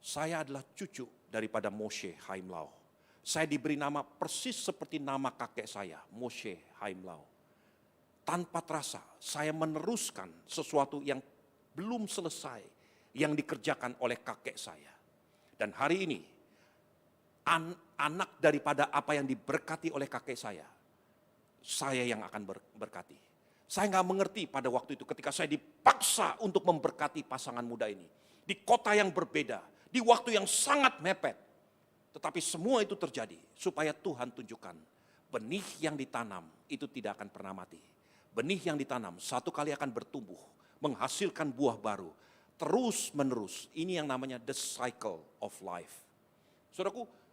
saya adalah cucu daripada Moshe Haimlau. Saya diberi nama persis seperti nama kakek saya, Moshe Haimlau. Tanpa terasa, saya meneruskan sesuatu yang belum selesai, yang dikerjakan oleh kakek saya. Dan hari ini, anak daripada apa yang diberkati oleh kakek saya yang akan berkati. Saya nggak mengerti pada waktu itu ketika saya dipaksa untuk memberkati pasangan muda ini. Di kota yang berbeda, di waktu yang sangat mepet. Tetapi semua itu terjadi supaya Tuhan tunjukkan benih yang ditanam itu tidak akan pernah mati. Benih yang ditanam satu kali akan bertumbuh, menghasilkan buah baru. Terus menerus, ini yang namanya the cycle of life. Saudaraku,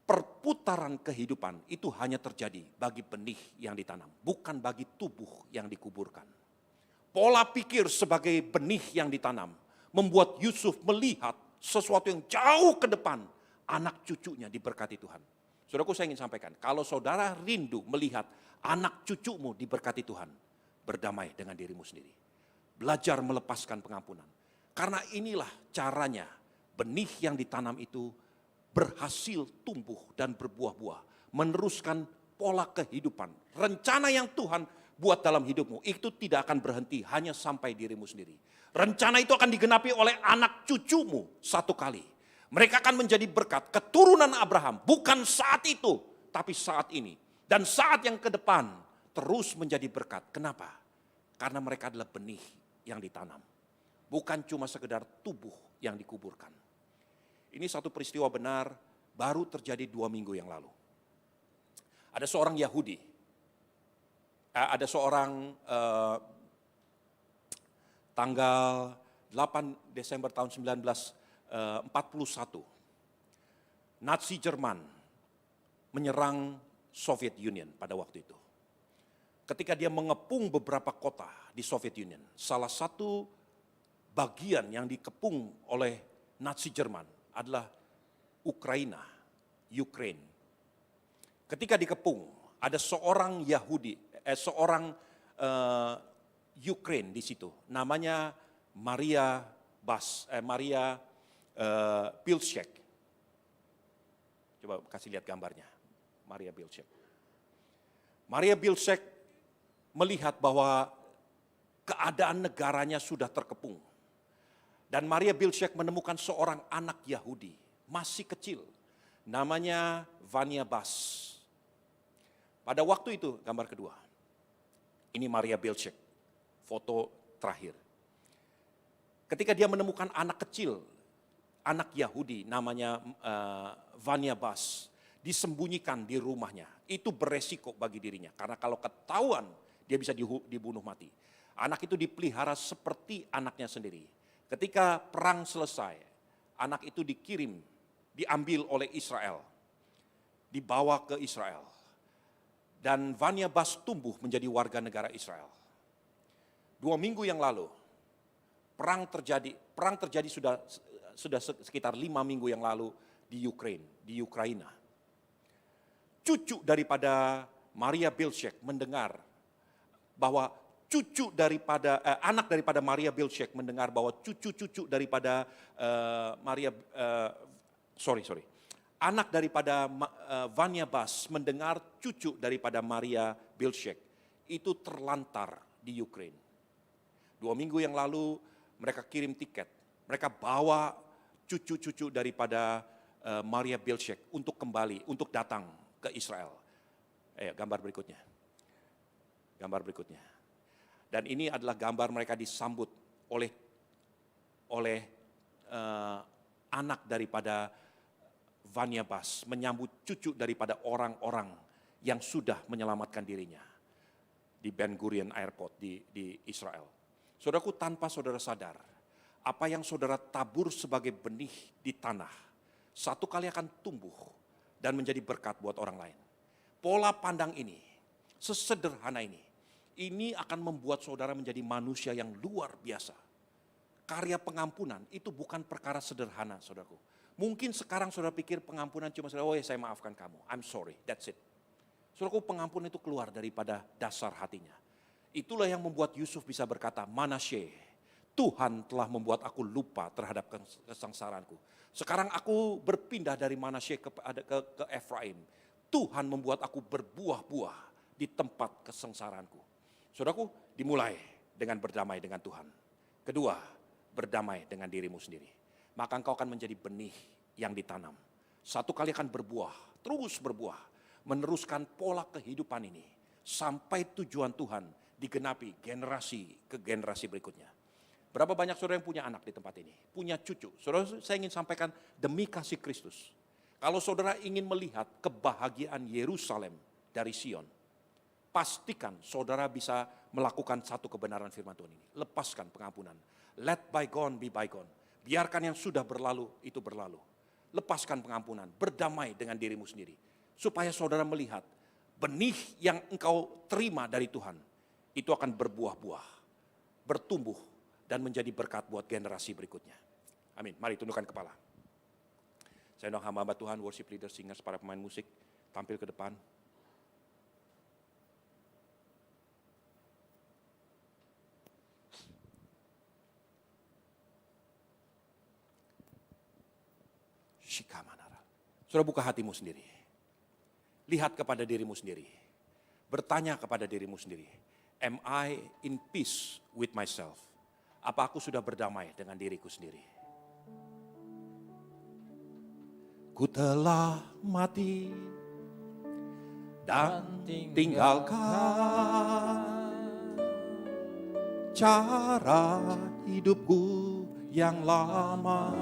perputaran kehidupan itu hanya terjadi bagi benih yang ditanam, bukan bagi tubuh yang dikuburkan. Pola pikir sebagai benih yang ditanam membuat Yusuf melihat sesuatu yang jauh ke depan, anak cucunya diberkati Tuhan. Saudaraku, saya ingin sampaikan, kalau saudara rindu melihat anak cucumu diberkati Tuhan, berdamai dengan dirimu sendiri. Belajar melepaskan pengampunan. Karena inilah caranya benih yang ditanam itu berhasil tumbuh dan berbuah-buah. Meneruskan pola kehidupan. Rencana yang Tuhan buat dalam hidupmu itu tidak akan berhenti hanya sampai dirimu sendiri. Rencana itu akan digenapi oleh anak cucumu satu kali. Mereka akan menjadi berkat keturunan Abraham. Bukan saat itu, tapi saat ini. Dan saat yang ke depan terus menjadi berkat. Kenapa? Karena mereka adalah benih yang ditanam. Bukan cuma sekedar tubuh yang dikuburkan. Ini satu peristiwa benar baru terjadi 2 minggu yang lalu. Ada seorang Yahudi, ada seorang tanggal 8 Desember tahun 1941, Nazi Jerman menyerang Soviet Union pada waktu itu. Ketika dia mengepung beberapa kota di Soviet Union, salah satu bagian yang dikepung oleh Nazi Jerman adalah Ukraina. Ketika dikepung, ada seorang Yahudi, seorang Ukraine di situ, namanya Maria Bilshek. Coba kasih lihat gambarnya, Maria Bilshek. Maria Bilshek melihat bahwa keadaan negaranya sudah terkepung. Dan Maria Bilshek menemukan seorang anak Yahudi, masih kecil, namanya Vanya Bas. Pada waktu itu, gambar kedua, ini Maria Bilshek, foto terakhir. Ketika dia menemukan anak kecil, anak Yahudi namanya Vanya Bas, disembunyikan di rumahnya. Itu beresiko bagi dirinya, karena kalau ketahuan dia bisa dibunuh mati. Anak itu dipelihara seperti anaknya sendiri. Ketika perang selesai, anak itu diambil oleh Israel, dibawa ke Israel. Dan Vanya Bas tumbuh menjadi warga negara Israel. 2 minggu yang lalu, perang terjadi sudah sekitar 5 minggu yang lalu di Ukraina. Cucu daripada Maria Bilshek mendengar bahwa anak daripada Maria Bilshek mendengar bahwa cucu-cucu daripada anak daripada Vanya Bas mendengar cucu daripada Maria Bilshek itu terlantar di Ukraina. 2 minggu yang lalu mereka kirim tiket, mereka bawa cucu-cucu daripada Maria Belzec untuk kembali, untuk datang ke Israel. Gambar berikutnya. Gambar berikutnya. Dan ini adalah gambar mereka disambut oleh anak daripada Vanya Bas, menyambut cucu daripada orang-orang yang sudah menyelamatkan dirinya di Ben Gurion Airport di Israel. Saudaraku, tanpa saudara sadar, apa yang saudara tabur sebagai benih di tanah, satu kali akan tumbuh dan menjadi berkat buat orang lain. Pola pandang ini, sesederhana ini akan membuat saudara menjadi manusia yang luar biasa. Karya pengampunan itu bukan perkara sederhana, saudaraku. Mungkin sekarang saudara pikir pengampunan cuma saya maafkan kamu, I'm sorry, that's it. Saudaraku, pengampunan itu keluar daripada dasar hatinya. Itulah yang membuat Yusuf bisa berkata, Manasye, Tuhan telah membuat aku lupa terhadap kesengsaraanku. Sekarang aku berpindah dari Manasye ke Efraim. Tuhan membuat aku berbuah-buah di tempat kesengsaraanku. Saudaraku, dimulai dengan berdamai dengan Tuhan. Kedua, berdamai dengan dirimu sendiri. Maka engkau akan menjadi benih yang ditanam. Satu kali akan berbuah, terus berbuah. Meneruskan pola kehidupan ini. Sampai tujuan Tuhan digenapi generasi ke generasi berikutnya. Berapa banyak saudara yang punya anak di tempat ini? Punya cucu. Saudara, saya ingin sampaikan demi kasih Kristus. Kalau saudara ingin melihat kebahagiaan Yerusalem dari Sion, pastikan saudara bisa melakukan satu kebenaran firman Tuhan ini. Lepaskan pengampunan. Let bygone be bygone. Biarkan yang sudah berlalu itu berlalu. Lepaskan pengampunan. Berdamai dengan dirimu sendiri. Supaya saudara melihat benih yang engkau terima dari Tuhan. Itu akan berbuah-buah. Bertumbuh. Dan menjadi berkat buat generasi berikutnya. Amin. Mari tundukkan kepala. Saya undang hamba Tuhan, worship leader, singers, para pemain musik. Tampil ke depan. Saudara, buka hatimu sendiri. Lihat kepada dirimu sendiri. Bertanya kepada dirimu sendiri. Am I in peace with myself? Apa aku sudah berdamai dengan diriku sendiri? Ku telah mati dan tinggalkan cara hidupku yang lama.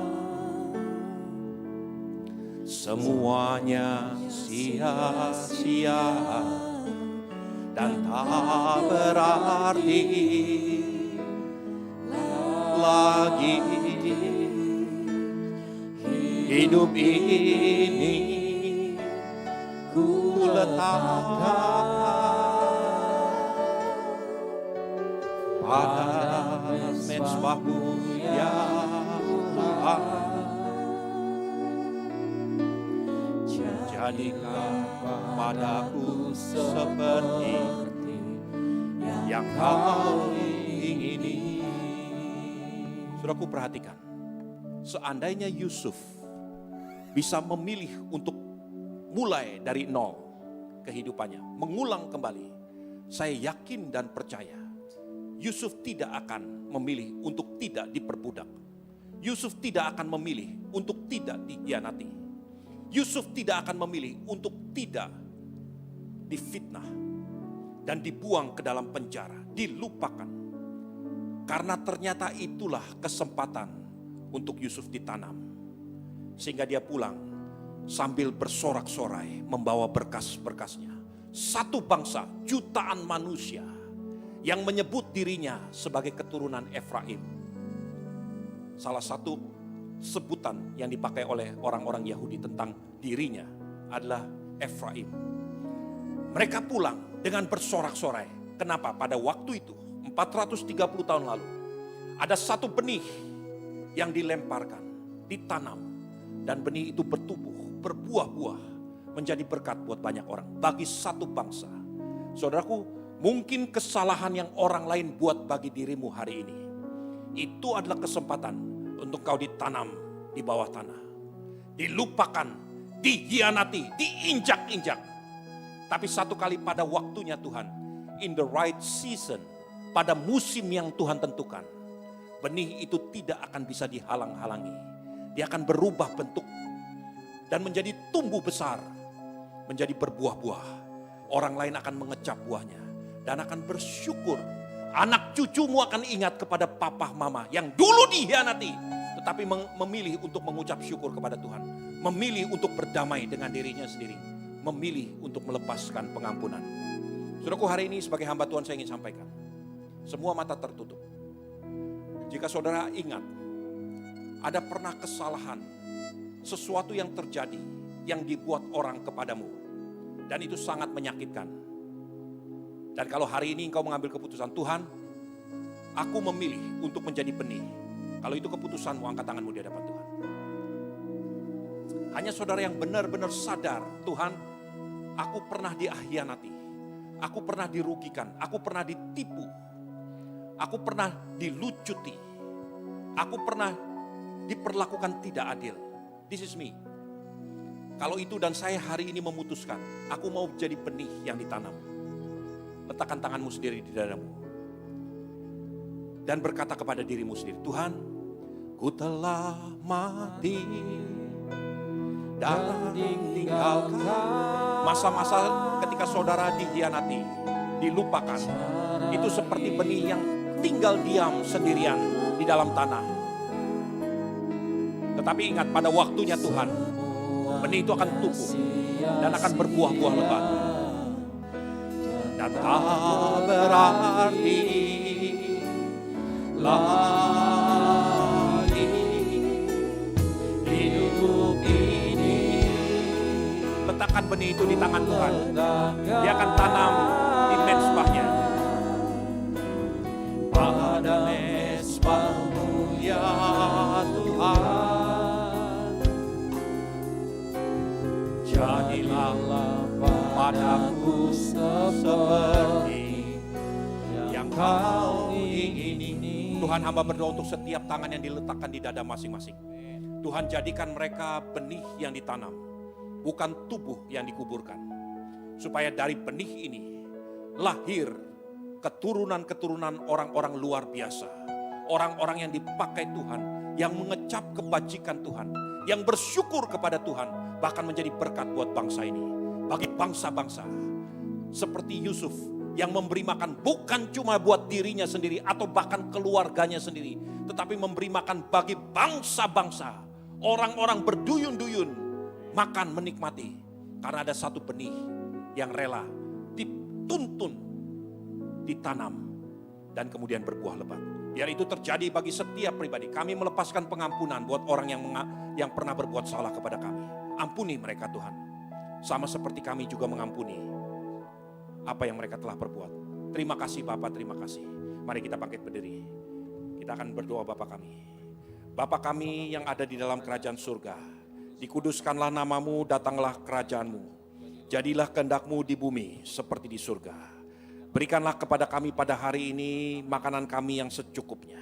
Semuanya sia-sia dan tak berarti lagi. Hidup ini ku letakkan pada mezbah-Mu ya Tuhan. Jadikan padaku seperti yang Kau ingini. Saudaraku, perhatikan. Seandainya Yusuf bisa memilih untuk mulai dari nol kehidupannya, mengulang kembali, saya yakin dan percaya Yusuf tidak akan memilih untuk tidak diperbudak. Yusuf tidak akan memilih untuk tidak dikhianati. Yusuf tidak akan memilih untuk tidak difitnah dan dibuang ke dalam penjara, dilupakan. Karena ternyata itulah kesempatan untuk Yusuf ditanam. Sehingga dia pulang sambil bersorak-sorai membawa berkas-berkasnya. Satu bangsa, jutaan manusia yang menyebut dirinya sebagai keturunan Efraim. Salah satu sebutan yang dipakai oleh orang-orang Yahudi tentang dirinya adalah Efraim. Mereka pulang dengan bersorak-sorai. Kenapa? Pada waktu itu 430 tahun lalu ada satu benih yang dilemparkan, ditanam, dan benih itu bertumbuh, berbuah-buah, menjadi berkat buat banyak orang, bagi satu bangsa. Saudaraku, mungkin kesalahan yang orang lain buat bagi dirimu hari ini, itu adalah kesempatan untuk kau ditanam di bawah tanah. Dilupakan, dihianati, diinjak-injak. Tapi satu kali pada waktunya Tuhan, in the right season, pada musim yang Tuhan tentukan, benih itu tidak akan bisa dihalang-halangi. Dia akan berubah bentuk dan menjadi tumbuh besar, menjadi berbuah-buah. Orang lain akan mengecap buahnya dan akan bersyukur. Anak cucumu akan ingat kepada papa mama yang dulu dihianati, tetapi memilih untuk mengucap syukur kepada Tuhan. Memilih untuk berdamai dengan dirinya sendiri. Memilih untuk melepaskan pengampunan. Saudaraku, hari ini sebagai hamba Tuhan saya ingin sampaikan. Semua mata tertutup. Jika saudara ingat, ada pernah kesalahan, sesuatu yang terjadi, yang dibuat orang kepadamu. Dan itu sangat menyakitkan. Dan kalau hari ini engkau mengambil keputusan, Tuhan, aku memilih untuk menjadi benih. Kalau itu keputusanmu, angkat tanganmu di hadapan Tuhan. Hanya saudara yang benar-benar sadar, Tuhan, aku pernah dihianati, aku pernah dirugikan, aku pernah ditipu, aku pernah dilucuti, aku pernah diperlakukan tidak adil. This is me. Kalau itu dan saya hari ini memutuskan, aku mau jadi benih yang ditanam. Letakkan tanganmu sendiri di dadamu. Dan berkata kepada dirimu sendiri, Tuhan, ku telah mati dan tinggalkan. Masa-masa ketika saudara dihianati, dilupakan. Itu seperti benih yang tinggal diam sendirian di dalam tanah. Tetapi ingat, pada waktunya Tuhan, benih itu akan tumbuh dan akan berbuah-buah lebat. Dan tak berarti lagi hidup ini. Letakkan benih itu di tangan Tuhan. Dia akan tanam di mezbahnya. Pada mezbah-Mu ya Tuhan, jadilah padaku seperti yang Kau ingini. Tuhan, hamba berdoa untuk setiap tangan yang diletakkan di dada masing-masing. Tuhan, jadikan mereka benih yang ditanam, bukan tubuh yang dikuburkan. Supaya dari benih ini lahir keturunan-keturunan orang-orang luar biasa. Orang-orang yang dipakai Tuhan, yang mengecap kebajikan Tuhan, yang bersyukur kepada Tuhan, bahkan menjadi berkat buat bangsa ini. Bagi bangsa-bangsa, seperti Yusuf yang memberi makan bukan cuma buat dirinya sendiri atau bahkan keluarganya sendiri, tetapi memberi makan bagi bangsa-bangsa. Orang-orang berduyun-duyun makan menikmati karena ada satu benih yang rela dituntun, ditanam dan kemudian berbuah lebat. Biar itu terjadi bagi setiap pribadi. Kami melepaskan pengampunan buat orang yang pernah berbuat salah kepada kami. Ampuni mereka Tuhan. Sama seperti kami juga mengampuni apa yang mereka telah berbuat. Terima kasih Bapak, terima kasih. Mari kita bangkit berdiri. Kita akan berdoa Bapa kami. Bapa kami yang ada di dalam kerajaan surga, dikuduskanlah namamu, datanglah kerajaanmu. Jadilah kehendak-Mu di bumi seperti di surga. Berikanlah kepada kami pada hari ini makanan kami yang secukupnya.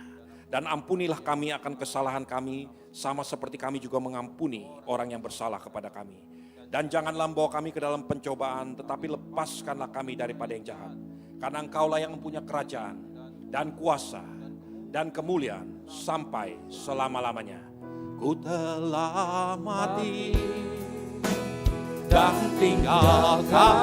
Dan ampunilah kami akan kesalahan kami, sama seperti kami juga mengampuni orang yang bersalah kepada kami. Dan janganlah membawa kami ke dalam pencobaan, tetapi lepaskanlah kami daripada yang jahat. Karena Engkaulah yang mempunyai kerajaan dan kuasa dan kemuliaan sampai selama-lamanya. Ku telah mati dan tinggalkan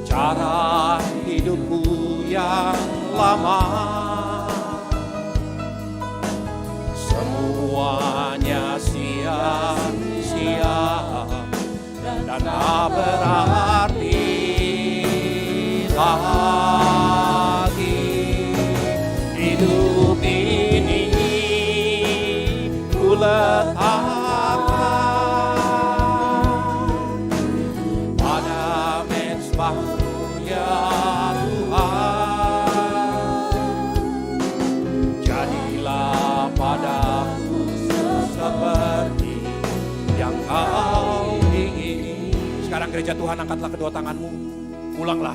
cara hidupku yang lama. Semuanya sia-sia dan tak berarti lagi hidup ini. Ku letakkan pada mezbah-Mu ya Tuhan. Jadilah padaku seperti yang Kau ingini. Sekarang gereja Tuhan, angkatlah kedua tanganmu. Pulanglah,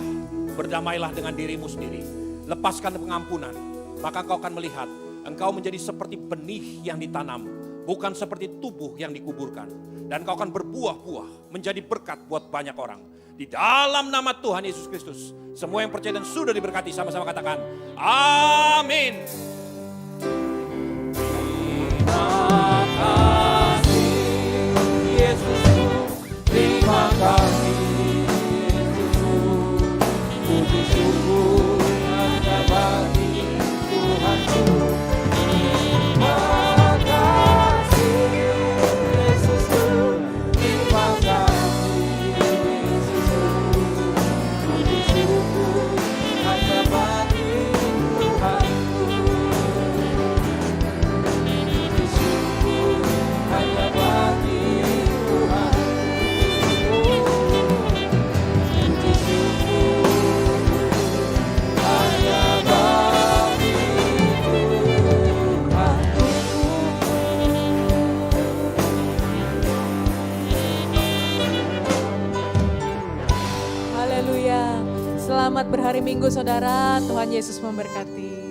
berdamailah dengan dirimu sendiri. Lepaskan pengampunan, maka engkau akan melihat engkau menjadi seperti benih yang ditanam. bukan seperti tubuh yang dikuburkan. Dan kau akan berbuah-buah, menjadi berkat buat banyak orang. Di dalam nama Tuhan Yesus Kristus, semua yang percaya dan sudah diberkati, sama-sama katakan, amin. Terima kasih Yesusku, terima kasih Yesusku, puji syukur hanya bagi Tuhanku. Terima kasih Yesusku, terima kasih Yesusku, puji syukur hanya bagi Tuhanku. Puji syukur hanya bagi Tuhanku. Puji syukur hanya bagi Tuhanku. Haleluya. Selamat berhari Minggu saudara, Tuhan Yesus memberkati.